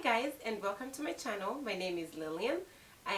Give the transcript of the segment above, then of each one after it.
guys, and welcome to my channel. My name is Lilian,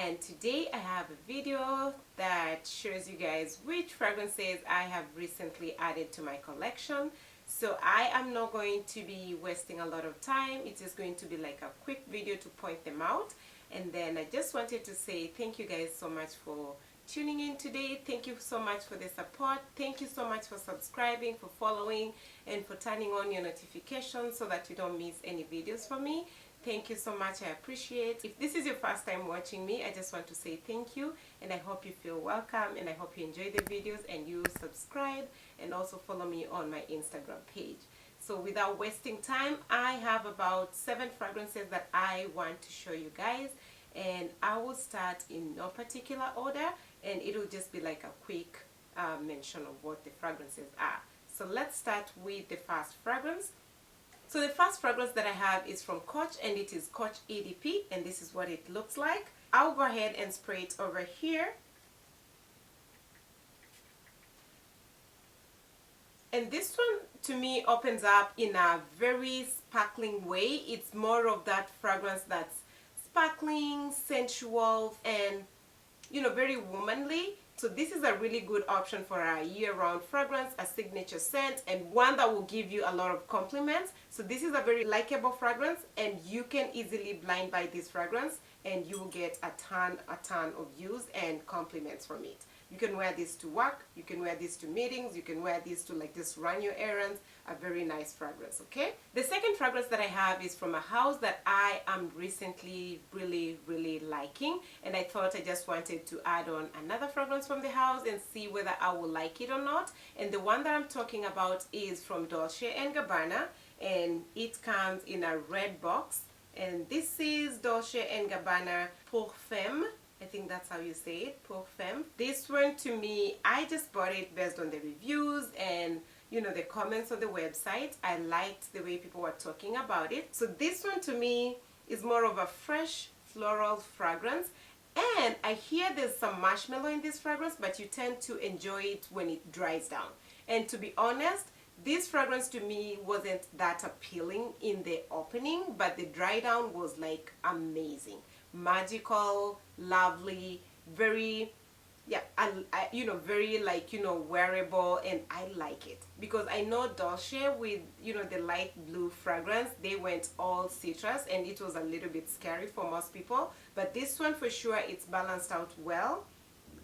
and today I have a video that shows you guys which fragrances I have recently added to my collection. So I am not going to be wasting a lot of time. It's just going to be like a quick video to point them out. And then I just wanted to say thank you guys so much for tuning in today. Thank you so much for the support. Thank you so much for subscribing, for following, and for turning on your notifications so that you don't miss any videos from me. Thank you so much. I appreciate. If this is your first time watching me, I just want to say thank you, and I hope you feel welcome, and I hope you enjoy the videos and you subscribe and also follow me on my Instagram page. So without wasting time, I have about 7 fragrances that I want to show you guys, and I will start in no particular order, and it'll just be like a quick mention of what the fragrances are. So let's start with the first fragrance. So the first fragrance that I have is from Coach, and it is Coach EDP, and this is what it looks like. I'll go ahead and spray it over here. And this one to me opens up in a very sparkling way. It's more of that fragrance that's sparkling, sensual, and very womanly. So this is a really good option for a year-round fragrance, a signature scent, and one that will give you a lot of compliments. So this is a very likable fragrance, and you can easily blind buy this fragrance and you will get a ton of use and compliments from it. You can wear this to work, you can wear this to meetings, you can wear this to like just run your errands. A very nice fragrance, okay? The second fragrance that I have is from a house that I am recently really liking, and I thought I just wanted to add on another fragrance from the house and see whether I will like it or not. And the one that I'm talking about is from Dolce & Gabbana, and it comes in a red box, and this is Dolce & Gabbana Perfume. I think that's how you say it, Perfume. This one, to me, I just bought it based on the reviews and the comments on the website. I liked the way people were talking about it. So this one to me is more of a fresh floral fragrance, and I hear there's some marshmallow in this fragrance, but you tend to enjoy it when it dries down. And to be honest, this fragrance to me wasn't that appealing in the opening, but the dry down was like amazing, magical, lovely, very very wearable, and I like it because I know Dolce with the light blue fragrance, they went all citrus and it was a little bit scary for most people, but this one for sure it's balanced out well.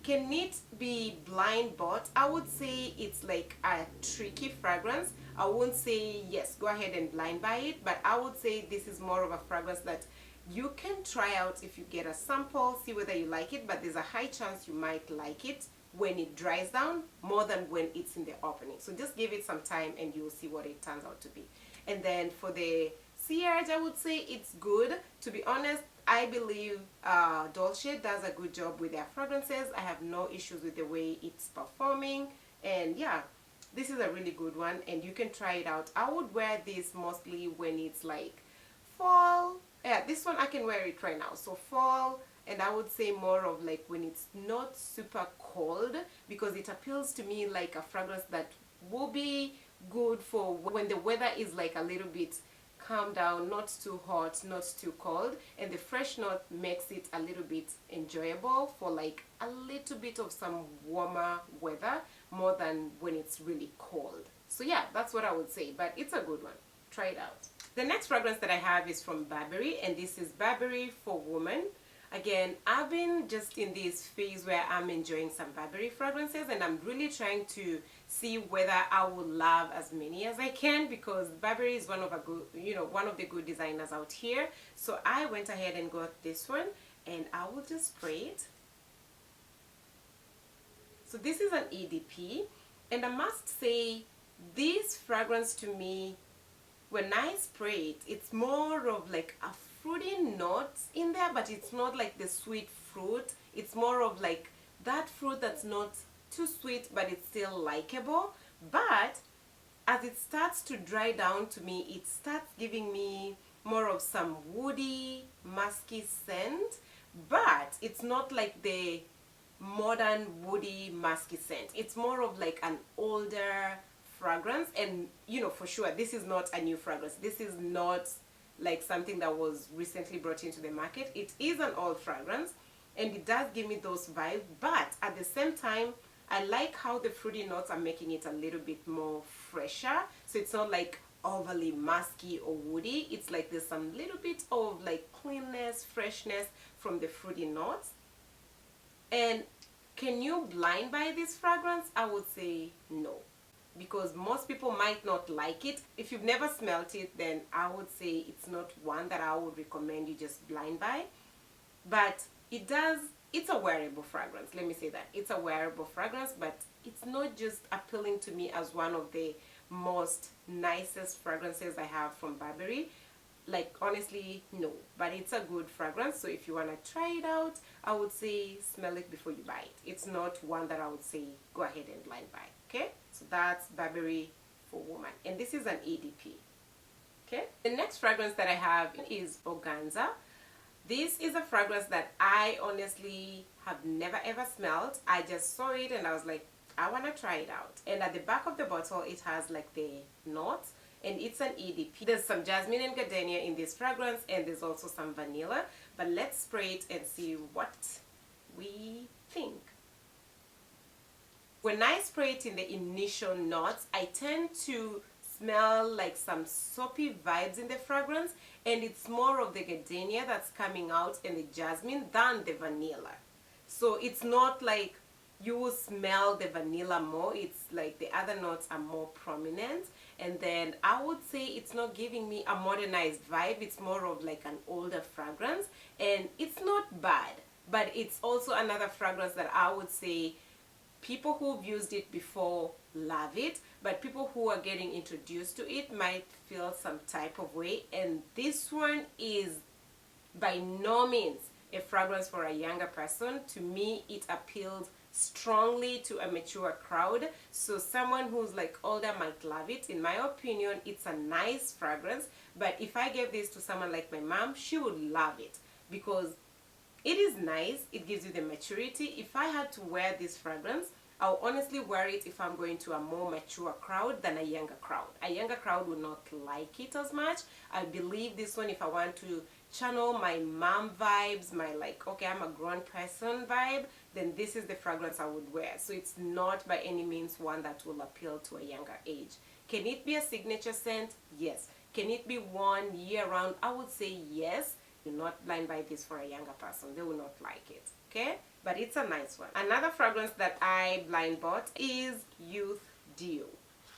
Can it be blind bought? I would say it's like a tricky fragrance. I wouldn't say yes, go ahead and blind buy it, but I would say this is more of a fragrance that you can try out if you get a sample, see whether you like it, but there's a high chance you might like it when it dries down more than when it's in the opening. So just give it some time and you'll see what it turns out to be. And then for the sillage, I would say it's good. To be honest, I believe Dolce does a good job with their fragrances. I have no issues with the way it's performing, and yeah, this is a really good one and you can try it out. I would wear this mostly when it's like fall. Yeah, this one I can wear it right now, so fall, and I would say more of like when it's not super cold, because it appeals to me like a fragrance that will be good for when the weather is like a little bit calm down, not too hot, not too cold, and the fresh note makes it a little bit enjoyable for like a little bit of some warmer weather more than when it's really cold. So yeah, that's what I would say, but it's a good one. Try it out. The next fragrance that I have is from Burberry, and this is Burberry for Women. Again, I've been just in this phase where I'm enjoying some Burberry fragrances, and I'm really trying to see whether I will love as many as I can, because Burberry is one of the good designers out here. So I went ahead and got this one, and I will just spray it. So this is an EDP, and I must say this fragrance to me, when I spray it, it's more of like a fruity note in there, but it's not like the sweet fruit. It's more of like that fruit that's not too sweet, but it's still likable. But as it starts to dry down to me, it starts giving me more of some woody, musky scent, but it's not like the modern woody, musky scent. It's more of like an older fragrance, and for sure this is not a new fragrance. This is not like something that was recently brought into the market. It is an old fragrance and it does give me those vibes, but at the same time I like how the fruity notes are making it a little bit more fresher. So it's not like overly musky or woody. It's like there's some little bit of like cleanness, freshness from the fruity notes. And can you blind buy this fragrance? I would say no, because most people might not like it. If you've never smelled it, then I would say it's not one that I would recommend you just blind buy. But it's a wearable fragrance. Let me say that. It's a wearable fragrance, but it's not just appealing to me as one of the most nicest fragrances I have from Burberry. Like, honestly, no. But it's a good fragrance, so if you want to try it out, I would say smell it before you buy it. It's not one that I would say go ahead and blind buy. Okay, so that's Burberry for woman, and this is an EDP. Okay, the next fragrance that I have is organza. This is a fragrance that I honestly have never ever smelled. I just saw it and I was like, I want to try it out. And at the back of the bottle it has like the notes, and it's an EDP. There's some jasmine and gardenia in this fragrance, and there's also some vanilla. But let's spray it and see what we think. When I spray it in the initial notes, I tend to smell like some soapy vibes in the fragrance, and it's more of the gardenia that's coming out and the jasmine than the vanilla. So it's not like you will smell the vanilla more. It's like the other notes are more prominent, and then I would say it's not giving me a modernized vibe. It's more of like an older fragrance, and it's not bad, but it's also another fragrance that I would say people who've used it before love it, but people who are getting introduced to it might feel some type of way. And this one is by no means a fragrance for a younger person. To me, it appeals strongly to a mature crowd, so someone who's like older might love it. In my opinion, it's a nice fragrance, but if I gave this to someone like my mom, she would love it because it is nice. It gives you the maturity. If I had to wear this fragrance, I'll honestly wear it if I'm going to a more mature crowd than a younger crowd. A younger crowd would not like it as much. I believe this one, if I want to channel my mom vibes, my like, okay, I'm a grown person vibe, then this is the fragrance I would wear. So it's not by any means one that will appeal to a younger age. Can it be a signature scent? Yes. Can it be worn year round? I would say yes. Do not blind buy this for a younger person. They will not like it. Okay? But it's a nice one. Another fragrance that I blind bought is Youth Dew.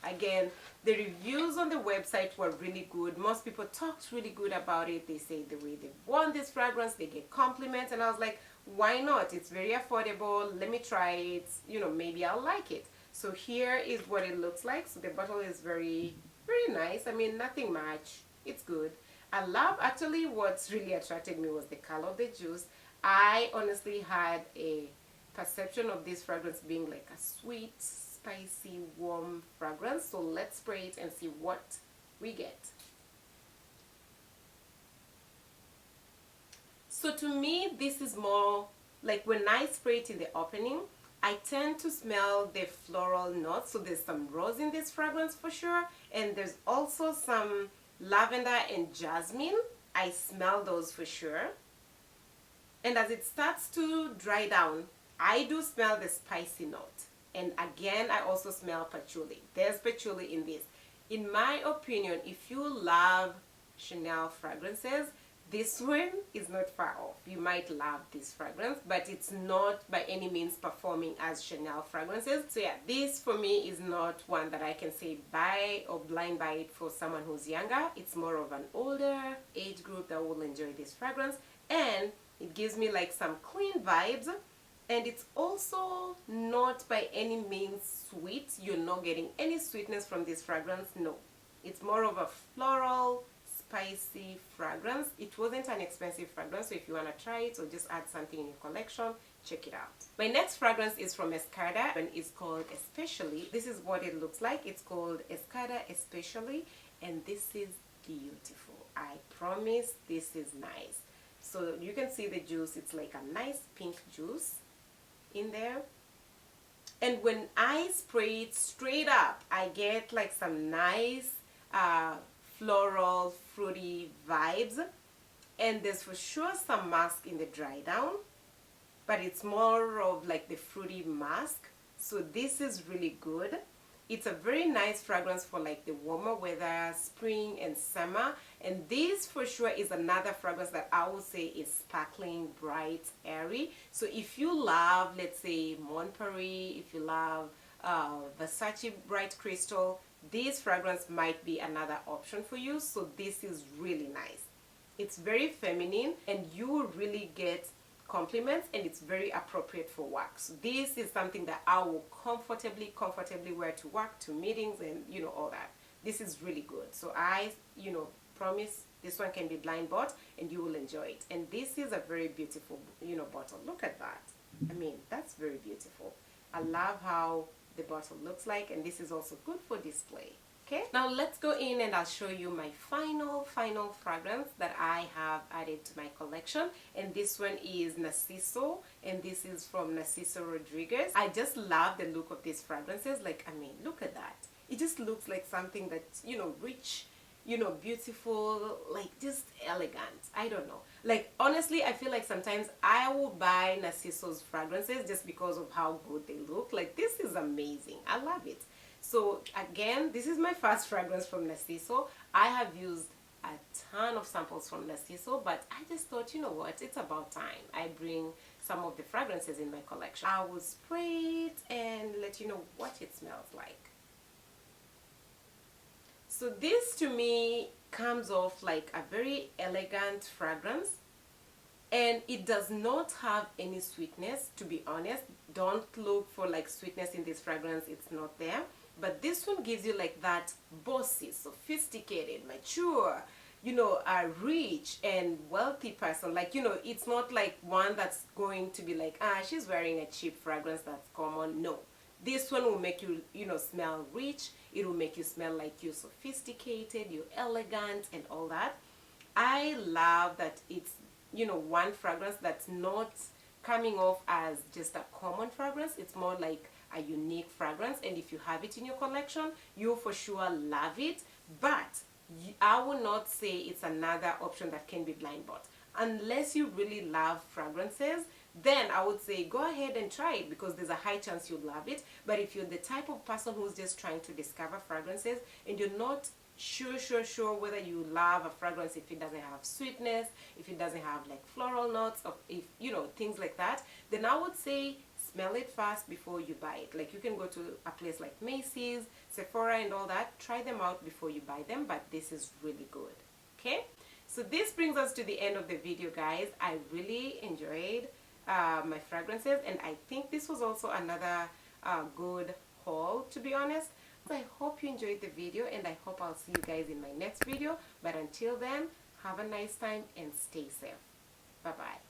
Again, the reviews on the website were really good. Most people talked really good about it. They say the way they want this fragrance, they get compliments, and I was like, why not? It's very affordable. Let me try it. You know, maybe I'll like it. So here is what it looks like. So the bottle is very, very nice. I mean, nothing much. It's good. I love, actually, what's really attracted me was the color of the juice. I honestly had a perception of this fragrance being like a sweet, spicy, warm fragrance. So let's spray it and see what we get. So to me, this is more like when I spray it in the opening, I tend to smell the floral notes. So there's some rose in this fragrance for sure, and there's also some lavender and jasmine. I smell those for sure. And as it starts to dry down, I do smell the spicy note. And again, I also smell patchouli. There's patchouli in this. In my opinion, if you love Chanel fragrances, this one is not far off. You might love this fragrance, but it's not by any means performing as Chanel fragrances. So yeah, this for me is not one that I can say buy or blind buy it for someone who's younger. It's more of an older age group that will enjoy this fragrance, and it gives me like some clean vibes, and it's also not by any means sweet. You're not getting any sweetness from this fragrance. No, it's more of a floral, spicy fragrance. It wasn't an expensive fragrance, so if you want to try it or just add something in your collection, check it out. My next fragrance is from Escada, and it's called Especially. This is what it looks like. It's called Escada Especially, and this is beautiful. I promise this is nice. So you can see the juice. It's like a nice pink juice in there. And when I spray it straight up, I get like some nice floral, fruity vibes. And there's for sure some musk in the dry down, but it's more of like the fruity musk. So this is really good. It's a very nice fragrance for like the warmer weather, spring and summer. And this for sure is another fragrance that I would say is sparkling, bright, airy. So if you love, let's say, Monterey, if you love Versace Bright Crystal, this fragrance might be another option for you. So this is really nice. It's very feminine and you will really get compliments, and it's very appropriate for work. So this is something that I will comfortably wear to work, to meetings, and all that. This is really good. So I promise this one can be blind bought and you will enjoy it. And this is a very beautiful bottle. Look at that. I mean, that's very beautiful. I love how the bottle looks like, and this is also good for display. Okay, now let's go in and I'll show you my final fragrance that I have added to my collection. And this one is Naciso, and this is from Naciso Rodriguez. I just love the look of these fragrances. Like, I mean, look at that. It just looks like something that's, rich, beautiful, like just elegant. I don't know. Like, honestly, I feel like sometimes I will buy Naciso's fragrances just because of how good they look. Like, this is amazing. I love it. So again, this is my first fragrance from Naciso. I have used a ton of samples from Naciso, but I just thought, you know what, it's about time I bring some of the fragrances in my collection. I will spray it and let you know what it smells like. So this to me comes off like a very elegant fragrance, and it does not have any sweetness, to be honest. Don't look for like sweetness in this fragrance, it's not there. But this one gives you like that bossy, sophisticated, mature, a rich and wealthy person. Like, it's not like one that's going to be like, she's wearing a cheap fragrance that's common. No. This one will make you, smell rich. It will make you smell like you're sophisticated, you're elegant and all that. I love that it's, one fragrance that's not coming off as just a common fragrance. It's more like a unique fragrance, and if you have it in your collection, you'll for sure love it. But I will not say it's another option that can be blind bought. Unless you really love fragrances, then I would say go ahead and try it, because there's a high chance you'll love it. But if you're the type of person who's just trying to discover fragrances and you're not sure whether you love a fragrance, if it doesn't have sweetness, if it doesn't have like floral notes, or if things like that, then I would say smell it first before you buy it. Like, you can go to a place like Macy's, Sephora and all that, try them out before you buy them. But this is really good. Okay, so this brings us to the end of the video, guys. I really enjoyed my fragrances, and I think this was also another good haul, to be honest. So I hope you enjoyed the video, and I hope I'll see you guys in my next video. But until then, have a nice time and stay safe. Bye bye.